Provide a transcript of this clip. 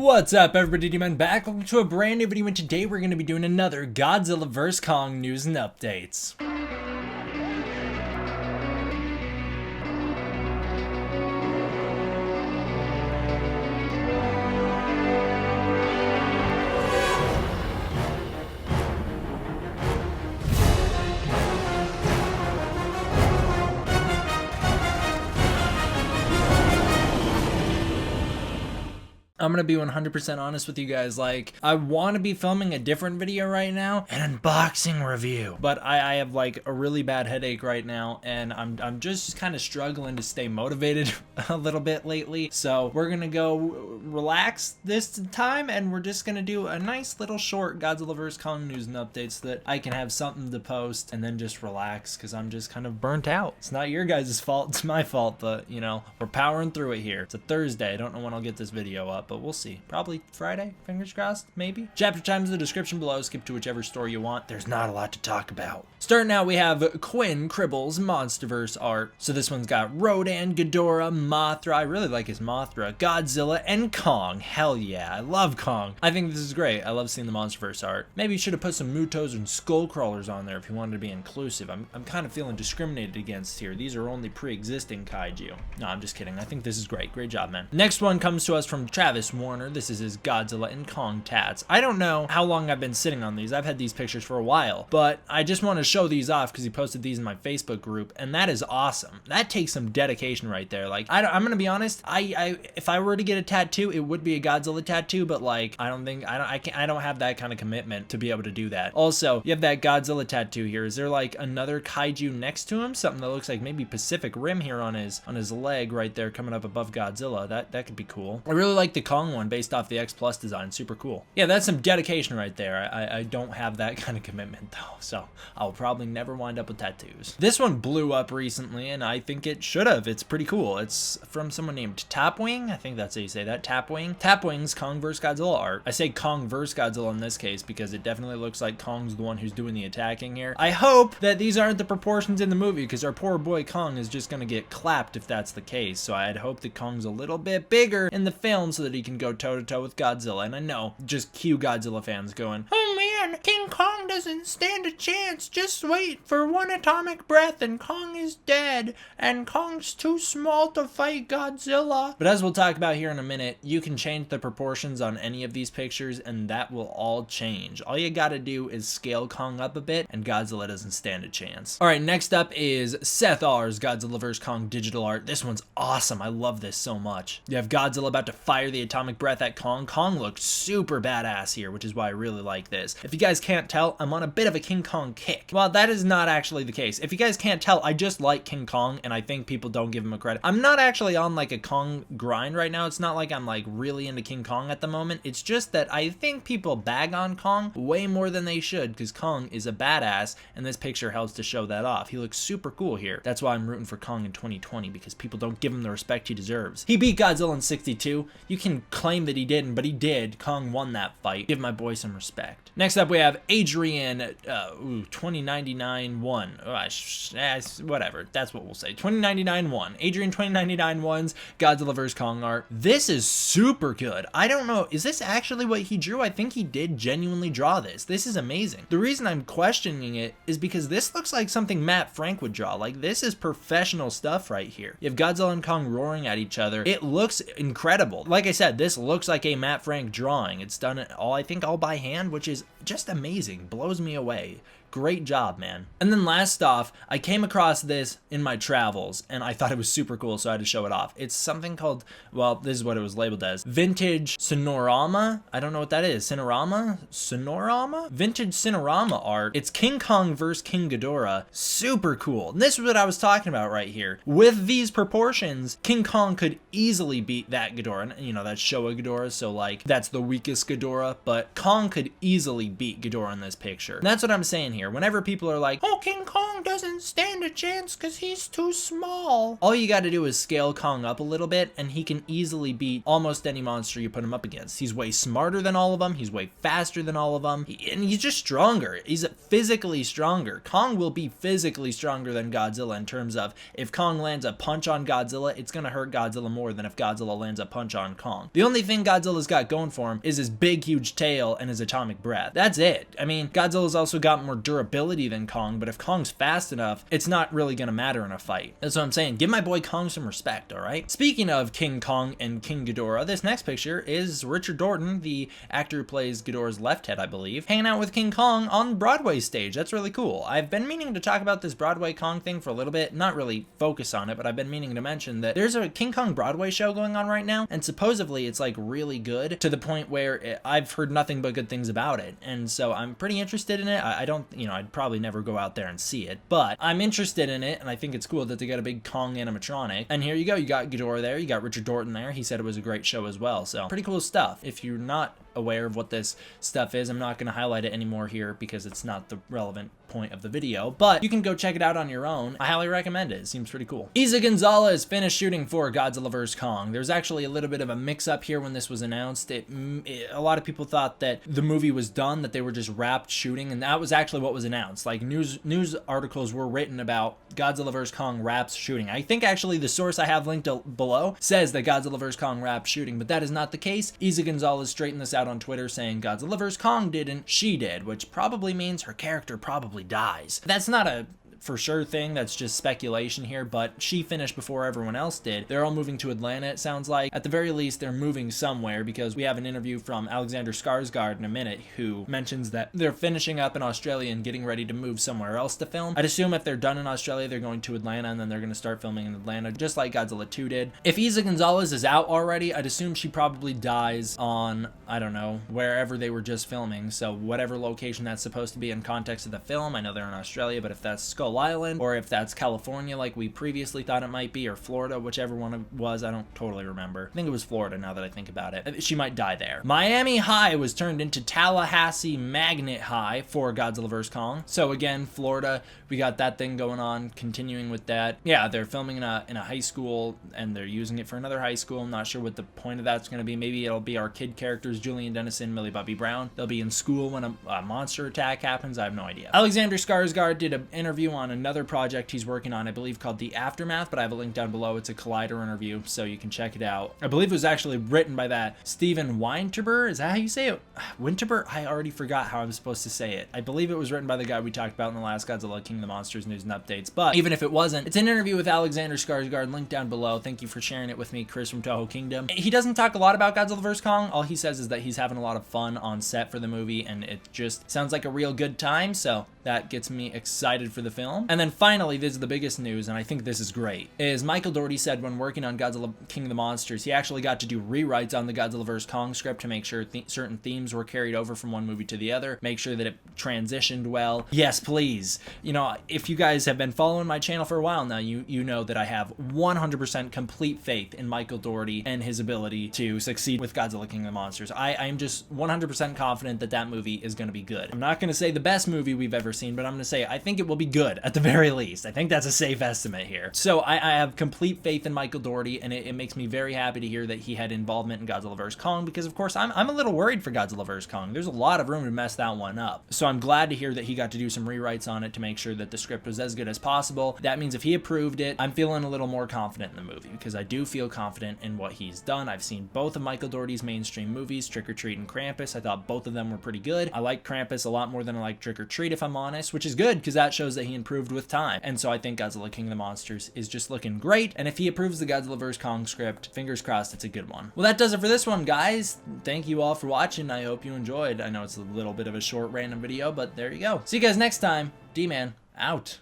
What's up, everybody? D-Man back. Welcome to a brand new video, and today we're going to be doing another Godzilla vs. Kong news and updates. I'm gonna be 100% honest with you guys. Like, I want to be filming a different video right now, an unboxing review, but I have like a really bad headache right now, and I'm just kind of struggling to stay motivated a little bit lately. So we're gonna go relax this time, and we're just gonna do a nice little short Godzilla vs. Kong news and updates so that I can have something to post and then just relax, because I'm just kind of burnt out. It's not your guys' fault, it's my fault, but you know, we're powering through it here. It's a Thursday. I don't know when I'll get this video up, but we'll see. Probably Friday, fingers crossed, maybe. Chapter time's in the description below. Skip to whichever story you want. There's not a lot to talk about. Starting out, we have Quinn Cribble's Monsterverse art. So this one's got Rodan, Ghidorah, Mothra. I really like his Mothra. Godzilla, and Kong. Hell yeah, I love Kong. I think this is great. I love seeing the Monsterverse art. Maybe you should have put some Mutos and Skullcrawlers on there if you wanted to be inclusive. I'm kind of feeling discriminated against here. These are only pre-existing kaiju. No, I'm just kidding. I think this is great. Great job, man. Next one comes to us from Travis Warner. This is his Godzilla and Kong tats. I don't know how long I've been sitting on these. I've had these pictures for a while, but I just want to show these off because he posted these in my Facebook group, and that is awesome. That takes some dedication right there. Like, I'm gonna be honest. If I were to get a tattoo, it would be a Godzilla tattoo, but like, I don't have that kind of commitment to be able to do that. Also, you have that Godzilla tattoo here. Is there like another kaiju next to him? Something that looks like maybe Pacific Rim here on his leg right there, coming up above Godzilla. That could be cool. I really like the Kong one based off the X Plus design. Super cool. Yeah, that's some dedication right there. I don't have that kind of commitment though, so I'll probably never wind up with tattoos. This one blew up recently, and I think it should have. It's pretty cool. It's from someone named Tapwing. I think that's how you say that. Tapwing. Tapwing's Kong vs. Godzilla art. I say Kong vs. Godzilla in this case because it definitely looks like Kong's the one who's doing the attacking here. I hope that these aren't the proportions in the movie, because our poor boy Kong is just gonna get clapped if that's the case. So I'd hope that Kong's a little bit bigger in the film so that he can go toe-to-toe with Godzilla. And I know, just cue Godzilla fans going, "Oh man, King Kong doesn't stand a chance. Just wait for one atomic breath and Kong is dead, and Kong's too small to fight Godzilla." But as we'll talk about here in a minute, you can change the proportions on any of these pictures, and that will all change. All you gotta do is scale Kong up a bit, and Godzilla doesn't stand a chance. Alright, next up is Seth R's Godzilla vs. Kong digital art. This one's awesome. I love this so much. You have Godzilla about to fire the atomic breath at Kong. Kong looks super badass here, which is why I really like this. If you guys can't tell, I'm on a bit of a King Kong kick. Well, that is not actually the case. If you guys can't tell, I just like King Kong, and I think people don't give him a credit. I'm not actually on like a Kong grind right now. It's not like I'm like really into King Kong at the moment. It's just that I think people bag on Kong way more than they should, because Kong is a badass, and this picture helps to show that off. He looks super cool here. That's why I'm rooting for Kong in 2020, because people don't give him the respect he deserves. He beat Godzilla in 62. You can claim that he didn't, but he did. Kong won that fight. Give my boy some respect. Next up, we have Adrian 2099-1. Whatever. That's what we'll say. 2099-1. Adrian 2099-1's Godzilla vs. Kong art. This is super good. I don't know. Is this actually what he drew? I think he did genuinely draw this. This is amazing. The reason I'm questioning it is because this looks like something Matt Frank would draw. Like, this is professional stuff right here. You have Godzilla and Kong roaring at each other. It looks incredible. Like I said, this looks like a Matt Frank drawing. It's done all, I think, all by hand, which is just amazing. Blows me away. Great job, man. And then last off, I came across this in my travels, and I thought it was super cool, so I had to show it off. It's something called, well, this is what it was labeled as, Vintage Cinerama. I don't know what that is. Cinerama? Vintage Cinerama art. It's King Kong versus King Ghidorah. Super cool. And this is what I was talking about right here. With these proportions, King Kong could easily beat that Ghidorah. And, you know, that's Showa Ghidorah, so like, that's the weakest Ghidorah, but Kong could easily beat Ghidorah in this picture. And that's what I'm saying here. here. Whenever people are like, oh, King Kong doesn't stand a chance because he's too small, all you got to do is scale Kong up a little bit and he can easily beat almost any monster you put him up against. He's way smarter than all of them. He's way faster than all of them. And he's just stronger. He's physically stronger. Kong will be physically stronger than Godzilla in terms of if Kong lands a punch on Godzilla, it's going to hurt Godzilla more than if Godzilla lands a punch on Kong. The only thing Godzilla's got going for him is his big, huge tail and his atomic breath. That's it. I mean, Godzilla's also got more durability than Kong, but if Kong's fast enough, it's not really going to matter in a fight. That's what I'm saying. Give my boy Kong some respect, all right? Speaking of King Kong and King Ghidorah, this next picture is Richard Dorton, the actor who plays Ghidorah's left head, I believe, hanging out with King Kong on Broadway stage. That's really cool. I've been meaning to talk about this Broadway Kong thing for a little bit, not really focus on it, but I've been meaning to mention that there's a King Kong Broadway show going on right now, and supposedly it's like really good to the point where I've heard nothing but good things about it. And so I'm pretty interested in it. I don't, I'd probably never go out there and see it, but I'm interested in it, and I think it's cool that they got a big Kong animatronic. And here you go, you got Ghidorah there, you got Richard Dorton there. He said it was a great show as well, so pretty cool stuff. If you're not aware of what this stuff is, I'm not going to highlight it anymore here because it's not the relevant point of the video, but you can go check it out on your own. I highly recommend it. It seems pretty cool. Eiza Gonzalez finished shooting for Godzilla vs. Kong. There's actually a little bit of a mix-up here when this was announced. A lot of people thought that the movie was done, that they were just wrapped shooting, and that was actually what was announced. Like news articles were written about Godzilla vs. Kong wraps shooting. I think actually the source I have linked below says that Godzilla vs. Kong wrapped shooting, but that is not the case. Eiza Gonzalez straightened this out on Twitter saying Godzilla vs. Kong didn't, she did, which probably means her character probably dies. That's not a for sure thing, that's just speculation here, but she finished before everyone else did. They're all moving to Atlanta, it sounds like. At the very least, they're moving somewhere, because we have an interview from Alexander Skarsgård in a minute who mentions that they're finishing up in Australia and getting ready to move somewhere else to film. I'd assume if they're done in Australia, they're going to Atlanta, and then they're going to start filming in Atlanta, just like Godzilla 2 did. If Eiza Gonzalez is out already, I'd assume she probably dies on, I don't know, wherever they were just filming, so whatever location that's supposed to be in context of the film. I know they're in Australia, but if that's Skull Island, or if that's California like we previously thought it might be, or Florida, whichever one it was, I don't totally remember. I think it was Florida now that I think about it. She might die there. Miami High was turned into Tallahassee Magnet High for Godzilla vs. Kong. So again, Florida, we got that thing going on, continuing with that. Yeah, they're filming in a high school, and they're using it for another high school. I'm not sure what the point of that's going to be. Maybe it'll be our kid characters, Julian Dennison, Millie Bobby Brown. They'll be in school when a monster attack happens. I have no idea. Alexander Skarsgård did an interview on another project he's working on, I believe called The Aftermath, but I have a link down below. It's a Collider interview, so you can check it out. I believe it was actually written by that Steven Weintraber. Is that how you say it? Winterber? I already forgot how I'm supposed to say it. I believe it was written by the guy we talked about in the last Godzilla King of the Monsters news and updates, but even if it wasn't, it's an interview with Alexander Skarsgård, link down below. Thank you for sharing it with me, Chris from Toho Kingdom. He doesn't talk a lot about Godzilla vs. Kong. All he says is that he's having a lot of fun on set for the movie, and it just sounds like a real good time, so that gets me excited for the film. And then finally, this is the biggest news, and I think this is great, is Michael Dougherty said when working on Godzilla King of the Monsters, he actually got to do rewrites on the Godzilla vs. Kong script to make sure certain themes were carried over from one movie to the other, make sure that it transitioned well. Yes, please. You know, if you guys have been following my channel for a while now, you know that I have 100% complete faith in Michael Dougherty and his ability to succeed with Godzilla King of the Monsters. I'm just 100% confident that that movie is going to be good. I'm not going to say the best movie we've ever seen, but I'm going to say I think it will be good at the very least. I think that's a safe estimate here. So I have complete faith in Michael Dougherty, and it makes me very happy to hear that he had involvement in Godzilla vs. Kong, because of course I'm a little worried for Godzilla vs. Kong. There's a lot of room to mess that one up. So I'm glad to hear that he got to do some rewrites on it to make sure that the script was as good as possible. That means if he approved it, I'm feeling a little more confident in the movie, because I do feel confident in what he's done. I've seen both of Michael Dougherty's mainstream movies, Trick or Treat and Krampus. I thought both of them were pretty good. I like Krampus a lot more than I like Trick or Treat, if I'm honest, which is good because that shows that he improved with time. And so I think Godzilla King of the Monsters is just looking great, and if he approves the Godzilla vs. Kong script, fingers crossed it's a good one. Well, that does it for this one, guys. Thank you all for watching. I hope you enjoyed. I know it's a little bit of a short random video, but there you go. See you guys next time. D-Man out.